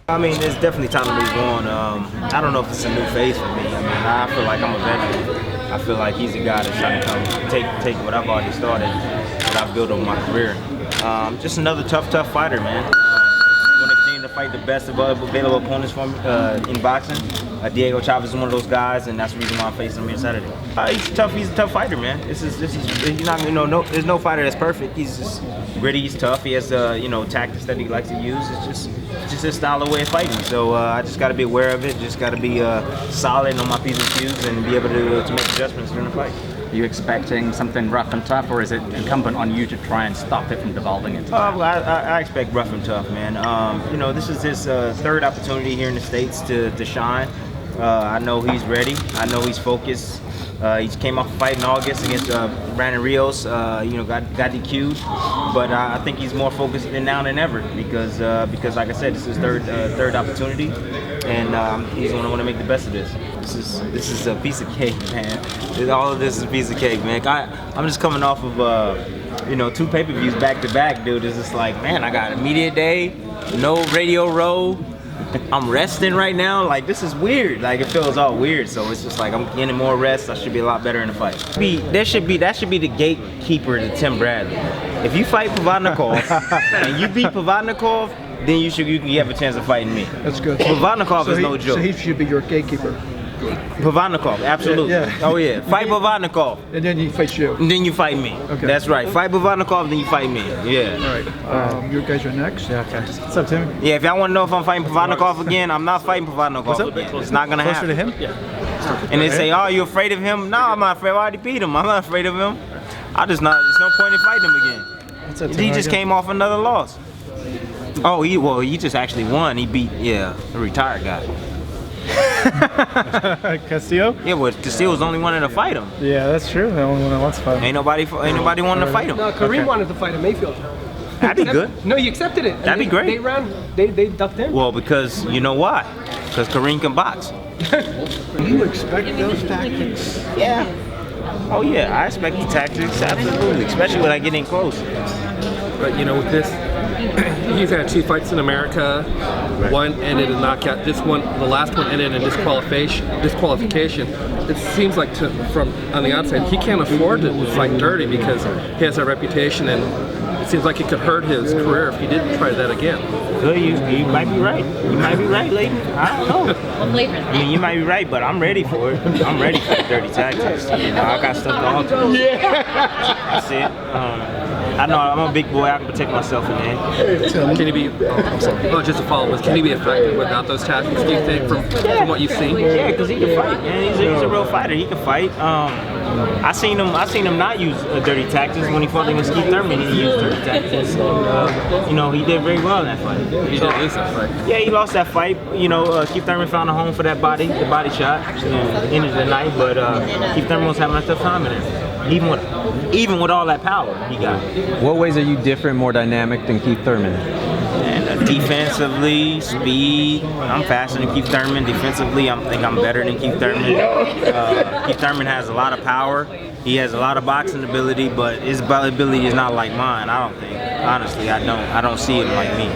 I mean, it's definitely time to move on. I don't know if it's a new phase for me. I mean, I feel like I'm a veteran. I feel like he's a guy that's trying to come take what I've already started, what I've built over my career. Just another tough fighter, man. Want to continue to fight the best available opponents for me in boxing. Diego Chavez is one of those guys, and that's the reason why I'm facing him here Saturday. He's a tough fighter, man. He's not, there's no fighter that's perfect. He's just gritty, he's tough. He has, tactics that he likes to use. It's just his style of way of fighting. So I just got to be aware of it. Just got to be solid on my P's and Q's and be able to make adjustments during the fight. Are you expecting something rough and tough, or is it incumbent on you to try and stop it from devolving into that? Well, I expect rough and tough, man. This is his third opportunity here in the States to shine. I know he's ready. I know he's focused. He came off a fight in August against Brandon Rios. Got DQ'd, but I think he's more focused now than ever because like I said, this is his third opportunity, and he's going to want to make the best of this. This is a piece of cake, man. All of this is a piece of cake, man. I'm just coming off of 2 pay-per-views back to back, dude. It's just like, man, I got a media day, no radio row. I'm resting right now. Like, this is weird. Like, it feels all weird. So it's just like I'm getting more rest. I should be a lot better in the fight. That should be the gatekeeper to Tim Bradley. If you fight Provodnikov and you beat Provodnikov, then you have a chance of fighting me. That's good. Provodnikov is no joke. So he should be your gatekeeper. Provodnikov, absolutely. Yeah. Oh yeah, fight Provodnikov. And then he fights you. And then you fight me. Okay. That's right. Fight Provodnikov, then you fight me. Yeah. All right. You guys are next. Yeah. Okay. What's up, Tim? Yeah. If y'all want to know if I'm fighting Provodnikov again, I'm not fighting Provodnikov again. It's not gonna happen. Closer to him? Yeah. And they say, "Oh, you afraid of him?" No, I'm not afraid. I already beat him. I'm not afraid of him. There's no point in fighting him again. What's up, Tim? He just came off another loss. Oh, he just actually won. He beat a retired guy. Castillo? Yeah, well, Castillo was the only one to fight him. Yeah, that's true. The only one that wants to fight him. Ain't nobody wanting to fight him. No, Kareem wanted to fight him, Mayfield. That'd be good. No, he accepted it. That'd be great. They ducked in. Well, because you know why? Because Kareem can box. Do you expect those tactics? Yeah. Oh yeah, I expect the tactics, absolutely, especially when I get in close. But with this, he's had 2 fights in America. One ended in knockout. The last one ended in disqualification. It seems like from on the outside, he can't afford to fight dirty because he has that reputation, and it seems like it could hurt his career if he didn't try that again. Well, you might be right. You might be right, Leighton. I don't know. I mean, you might be right, but I'm ready for it. I'm ready for the dirty tactics. I got stuff to alter. Yeah. That's it. I know I'm a big boy. I can protect myself in there. Can he be? I'm sorry. Oh, just a follow-up. Can he be effective without those tactics? Do you think from what you've seen? Yeah, because he can fight. Man, he's a real fighter. He can fight. I seen him not use dirty tactics when he fought against Keith Thurman. He used dirty tactics. He did very well in that fight. He did lose that fight. Yeah, he lost that fight. Keith Thurman found a home for that body shot. Ended the night, but Keith Thurman was having a tough time in there. Even with all that power he got. What ways are you different, more dynamic than Keith Thurman? And defensively, speed. I'm faster than Keith Thurman. Defensively, I think I'm better than Keith Thurman. Keith Thurman has a lot of power. He has a lot of boxing ability, but his ability is not like mine. I don't think. Honestly, I don't see him like me.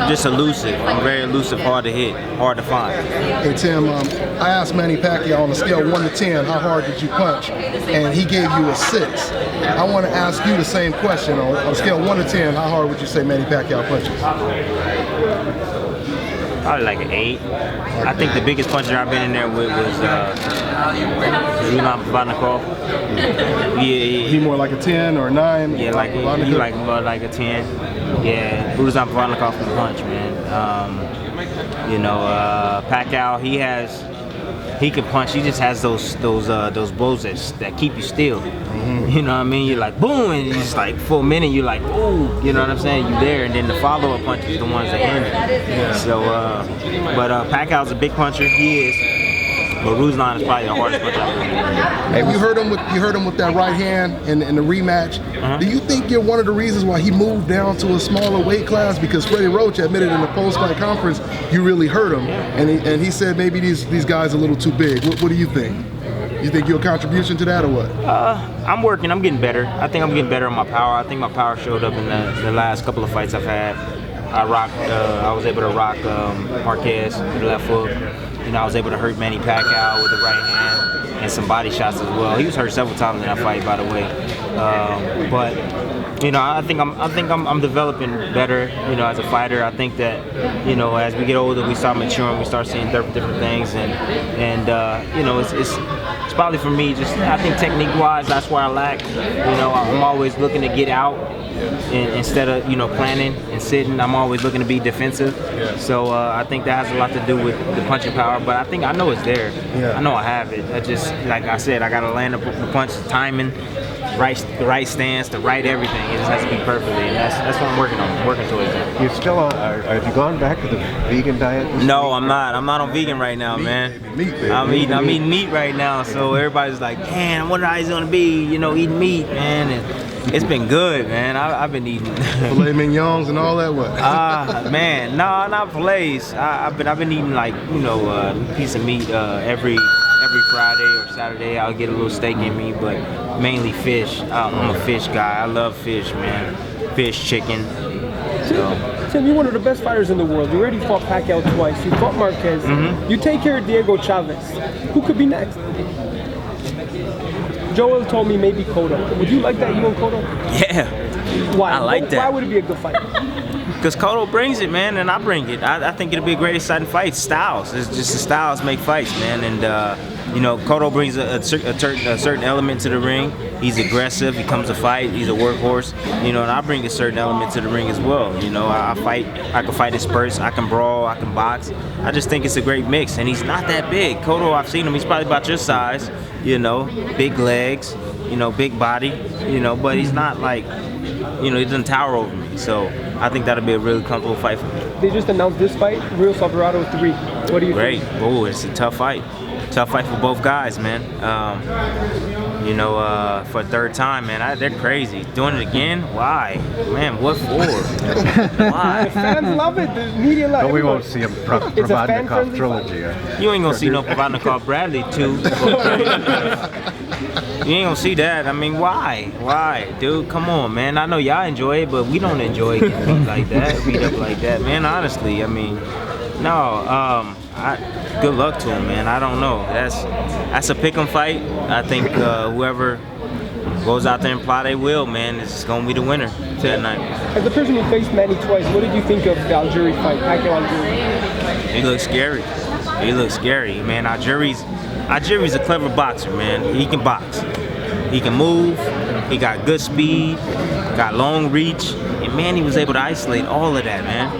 Just elusive. I'm very elusive, hard to hit, hard to find. Hey Tim, I asked Manny Pacquiao on a scale 1 to 10, how hard did you punch? And he gave you a 6. I want to ask you the same question. On a scale 1 to 10, how hard would you say Manny Pacquiao punches? Probably like an 8. I think the biggest puncher I've been in there with was Provodnikov. Yeah. He more like a 10 or a 9? Yeah, more like a 10. Yeah, Provodnikov can punch, man. Pacquiao, he can punch. He just has those blows that keep you still. Mm-hmm. You know what I mean? You're like boom, and it's just like for a minute you're like ooh. You know what I'm saying? You there, and then the follow-up punch is the ones that end it. Yeah. So, but Pacquiao's a big puncher. He is. But Ruslan is probably the hardest puncher I've ever. Hey, you heard him with that right hand in the rematch. Uh-huh. Do you think you're one of the reasons why he moved down to a smaller weight class? Because Freddie Roach admitted in the post-fight conference you really hurt him, and he said maybe these guys are a little too big. What do you think? You think you're a contribution to that or what? I'm working. I'm getting better. I think I'm getting better on my power. I think my power showed up in the last couple of fights I've had. I was able to rock Marquez with the left hook. You know, I was able to hurt Manny Pacquiao with the right hand and some body shots as well. He was hurt several times in that fight, by the way. But you know, I think I'm developing better. You know, as a fighter, I think that you know, as we get older, we start maturing, we start seeing different things, and you know, it's probably for me. Just I think technique-wise, that's where I lack. You know, I'm always looking to get out. Instead of planning and sitting, I'm always looking to be defensive. So I think that has a lot to do with the punching power. But I know it's there. I know I have it. I just, like I said, I got to land the punch, timing, the right stance, the right everything. It just has to be perfectly, and that's what I'm working on. I'm working towards that. You're still on? Have you gone back to the vegan diet? No, I'm not. I'm not on vegan right now, man. I'm eating meat right now. So everybody's like, man, I wonder how he's gonna be, eating meat, man. And it's been good, man. I've been eating filet mignons and all that. What? Man, no, not fillets. I've been eating like a piece of meat every Friday or Saturday. I'll get a little steak in me, but mainly fish. I'm a fish guy. I love fish, man. Fish, chicken. So. Tim, you're one of the best fighters in the world. You already fought Pacquiao twice. You fought Marquez. You take care of Diego Chavez. Who could be next? Joel told me maybe Cotto. Would you like that, you and Cotto? Yeah. Why? I like that. Why would it be a good fight? Because Cotto brings it, man, and I bring it. I think it'll be a great, exciting fight. Styles. It's just the styles make fights, man. And, Cotto brings a certain element to the ring. He's aggressive. He comes to fight. He's a workhorse. And I bring a certain element to the ring as well. I fight. I can fight in spurts. I can brawl. I can box. I just think it's a great mix. And he's not that big. Cotto, I've seen him. He's probably about your size. Big legs. Big body. But he's not like, he doesn't tower over me. So I think that'll be a really comfortable fight for me. They just announced this fight, Real Silverado 3. What do you think? Great. Oh, it's a tough fight. Tough fight for both guys, man. For a third time, man, they're crazy. Doing it again? Why? Man, what for? Why? The fans love it. The media love it. But we won't see a Provodnikov trilogy. You ain't gonna see no Provodnikov Bradley 2. You ain't gonna see that. I mean, why? Why? Dude, come on, man. I know y'all enjoy it, but we don't enjoy getting beat like that, beat up like that, man. Honestly, I mean, no. Good luck to him, man. I don't know. That's a pick'em fight. I think whoever goes out there and play they will, man, is going to be the winner that night. As the person who faced Manny twice, what did you think of the Algieri fight, Pacquiao-Algieri? He looks scary. He looks scary, man. Algieri's a clever boxer, man. He can box. He can move. He got good speed, got long reach, and Manny was able to isolate all of that, man.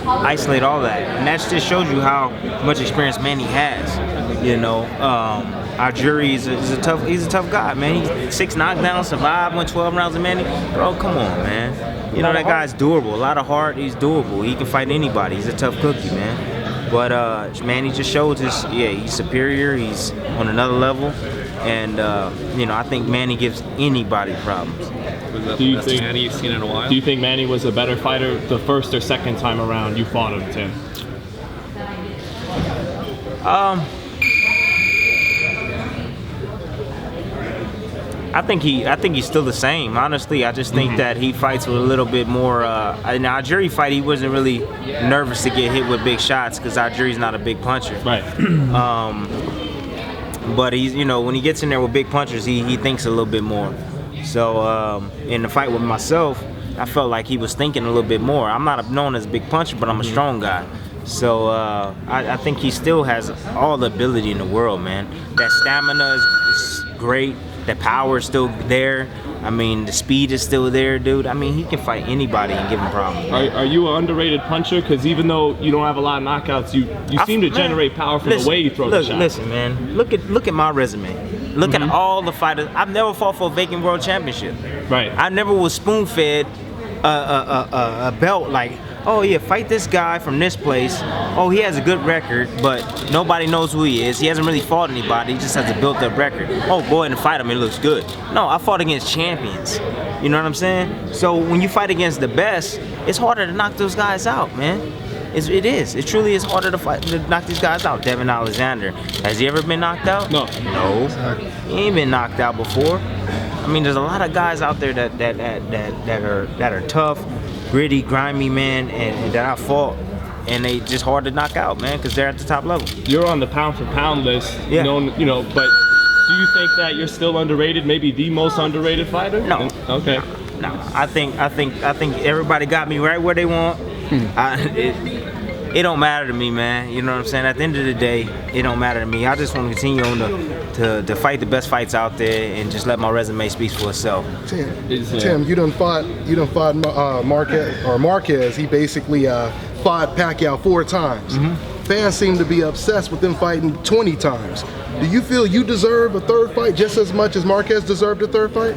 Isolate all that, and that just shows you how much experience Manny has. Algieri is a tough guy, man. He's 6 knockdowns, survived, won 12 rounds of Manny. Bro, come on, man. That guy's durable. A lot of heart. He's doable. He can fight anybody. He's a tough cookie, man. But Manny just showed he's superior. He's on another level, and I think Manny gives anybody problems. Do you think Manny you've seen in a while? Do you think Manny was a better fighter the first or second time around you fought him, Tim? I think he's still the same. Honestly, I just think that he fights with a little bit more. In the Algieri fight, he wasn't really nervous to get hit with big shots because Algieri's not a big puncher. Right. But he's when he gets in there with big punchers, he thinks a little bit more. So in the fight with myself, I felt like he was thinking a little bit more. I'm not known as a big puncher, but I'm a strong guy. So I think he still has all the ability in the world, man. That stamina is great. The power is still there. I mean, the speed is still there, dude. I mean, he can fight anybody and give him problems. Are you an underrated puncher? Because even though you don't have a lot of knockouts, you seem to generate power from the way you throw the shot. Listen, man. Look at my resume. Look at all the fighters. I've never fought for a vacant world championship. Right. I never was spoon-fed a belt like, oh yeah, fight this guy from this place. Oh, he has a good record, but nobody knows who he is. He hasn't really fought anybody. He just has a built-up record. Oh, go ahead and fight him. It looks good. No, I fought against champions. You know what I'm saying? So when you fight against the best, it's harder to knock those guys out, man. It is. It truly is harder to knock these guys out. Devin Alexander, has he ever been knocked out? No. No. He ain't been knocked out before. I mean, there's a lot of guys out there that are tough, gritty, grimy, man, and that I fought. And they just hard to knock out, man, because they're at the top level. You're on the pound for pound list. Yeah. Known, you know, but do you think that you're still underrated? Maybe the most underrated fighter? No. Okay. No, I think everybody got me right where they want. It don't matter to me, man. You know what I'm saying? At the end of the day, it don't matter to me. I just want to continue on to fight the best fights out there and just let my resume speak for itself. Tim, you done fought Marquez. He basically fought Pacquiao 4 times. Fans seem to be obsessed with them fighting 20 times. Do you feel you deserve a 3rd fight just as much as Marquez deserved a 3rd fight?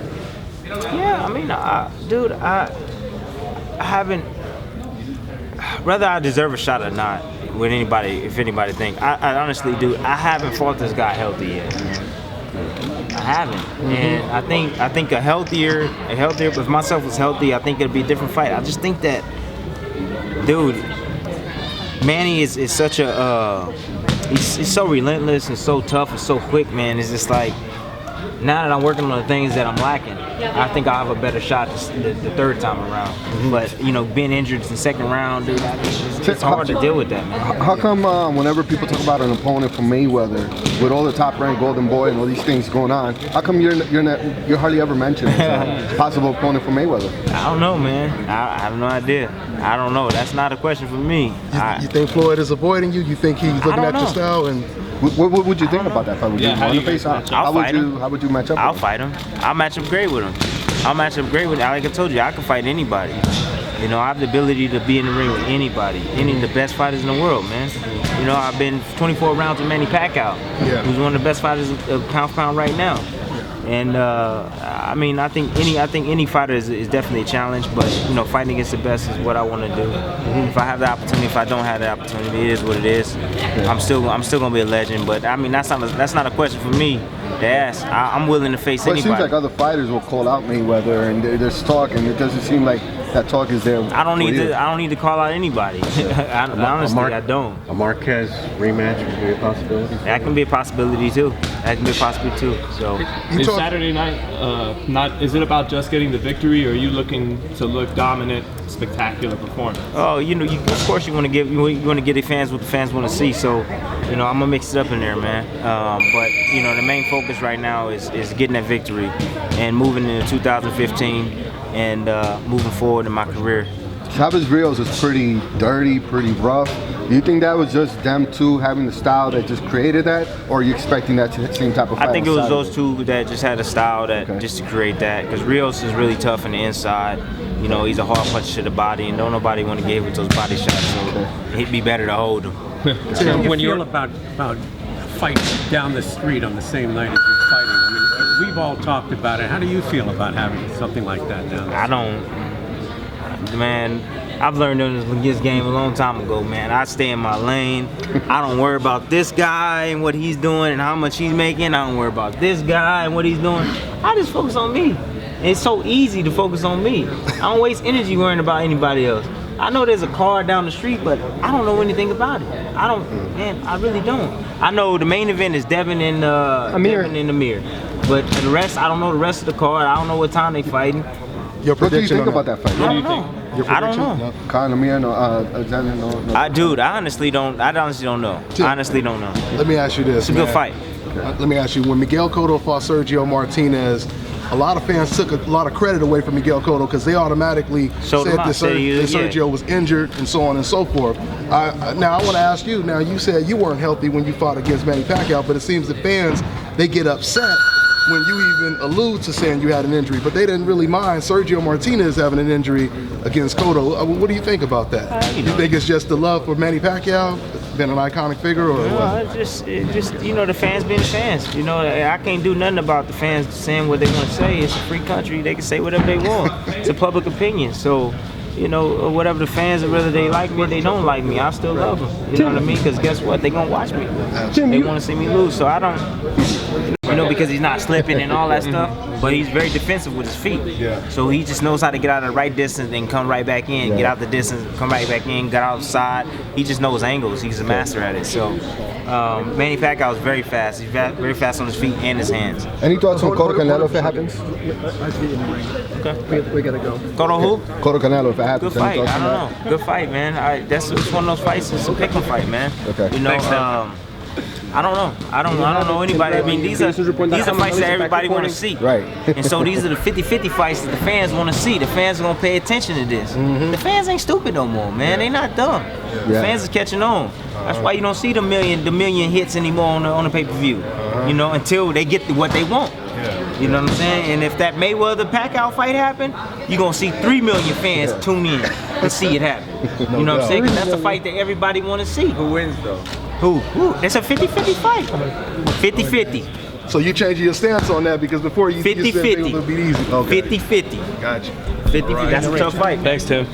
Yeah, I mean, dude, I haven't. Whether I deserve a shot or not, with anybody, if anybody think, I honestly do. I haven't fought this guy healthy yet. I haven't, and I think a healthier, if myself was healthy, I think it'd be a different fight. I just think that, dude, Manny is such a, he's so relentless and so tough and so quick, man. It's just like, now that I'm working on the things that I'm lacking, I think I'll have a better shot the 3rd time around. But, you know, being injured in the 2nd round, dude, it's hard to deal with that, man. How come whenever people talk about an opponent from Mayweather, with all the top-ranked Golden Boy and all these things going on, how come you're hardly ever mentioned as a possible opponent for Mayweather? I don't know, man. I have no idea. I don't know. That's not a question for me. You think Floyd is avoiding you? You think he's looking at your style? And what would you think about that fight? Would you want to face him? How would you match up? I'll fight him. I'll match up great with him. Like I told you, I can fight anybody. You know, I have the ability to be in the ring with anybody, any of the best fighters in the world, man. You know, I've been 24 rounds with Manny Pacquiao, who's one of the best fighters of pound for pound right now. And I mean, I think any fighter is definitely a challenge, but you know, fighting against the best is what I want to do. If I have the opportunity, if I don't have the opportunity, it is what it is. I'm still gonna be a legend, but I mean, that's not a question for me to ask. I'm willing to face anybody. It seems like other fighters will call out Mayweather, and there's talk, and it doesn't seem like that talk is there. I don't need to call out anybody. Honestly, I don't. A Marquez rematch would be a possibility? That can be a possibility too. So is Saturday night is it about just getting the victory, or are you looking to look dominant, spectacular performance? Oh, you know, of course you want to get the fans what the fans want to see. So, you know, I'm gonna mix it up in there, man. But you know, the main focus right now is getting that victory and moving into 2015 and moving forward in my career. Chavez Rios is pretty dirty, pretty rough. Do you think that was just them two having the style that just created that, or are you expecting that same type of fight? I think it was those two that just had a style that just to create that. Because Rios is really tough on the inside. You know, he's a hard punch to the body, and don't nobody want to get hit with those body shots. So it'd be better to hold him. How do you feel about fights down the street on the same night as you're fighting? I mean, we've all talked about it. How do you feel about having something like that down the street? Man, I've learned in this game a long time ago, man. I stay in my lane. I don't worry about this guy and what he's doing and how much he's making. I don't worry about this guy and what he's doing. I just focus on me. It's so easy to focus on me. I don't waste energy worrying about anybody else. I know there's a car down the street, but I don't know anything about it. I really don't. I know the main event is Devin and Amir. But the rest, I don't know the rest of the card. I don't know what time they fighting. What do you think about that fight? I don't know. I don't know. Dude, I honestly don't know. I honestly don't know. Let me ask you this. It's a good fight. Let me ask you, when Miguel Cotto fought Sergio Martinez, a lot of fans took a lot of credit away from Miguel Cotto because they automatically said that Sergio was injured and so on and so forth. Now I want to ask you, now you said you weren't healthy when you fought against Manny Pacquiao, but it seems the fans, they get upset when you even allude to saying you had an injury, but they didn't really mind Sergio Martinez having an injury against Cotto. What do you think about that? You think it's just the love for Manny Pacquiao, been an iconic figure, or what? It's just you know, the fans being fans. You know, I can't do nothing about the fans saying what they want to say. It's a free country; they can say whatever they want. It's a public opinion, so. You know, whatever the fans, whether they like me or they don't like me, I still love them. You know what I mean? Because guess what? They gonna watch me. They want to see me lose, so I don't. You know, because he's not slipping and all that stuff. But he's very defensive with his feet. Yeah. So he just knows how to get out of the right distance and come right back in. Get out the distance, come right back in. Get outside. He just knows angles. He's a master at it. So Manny Pacquiao is very fast. He's very fast on his feet and his hands. Any thoughts on Cotto Canelo if it happens? Okay. We gotta go. Cotto who? Cotto Canelo if it happens. Good Any fight. thoughts I on don't that? know. Good fight, man. That's it's one of those fights. It's a pick'em fight, man. Okay. You know, I don't know. I don't know anybody. I mean, these are fights that everybody want to see. Right. And so these are the 50-50 fights that the fans want to see. The fans are gonna pay attention to this. The fans ain't stupid no more, man. They not dumb. The fans is catching on. That's why you don't see the million hits anymore on the pay-per-view. You know, until they get what they want. You know what I'm saying? And if that Mayweather-Pacquiao fight happen, you're going to see 3 million fans tune in to see it happen. You know what I'm saying? 'Cause that's the fight that everybody want to see. Who wins though? Who? It's a 50-50 fight. 50-50. So you changing your stance on that because before you said it was 50-50. gonna be easy. Okay. 50-50. Gotcha. 50-50. That's a tough fight. Thanks, Tim.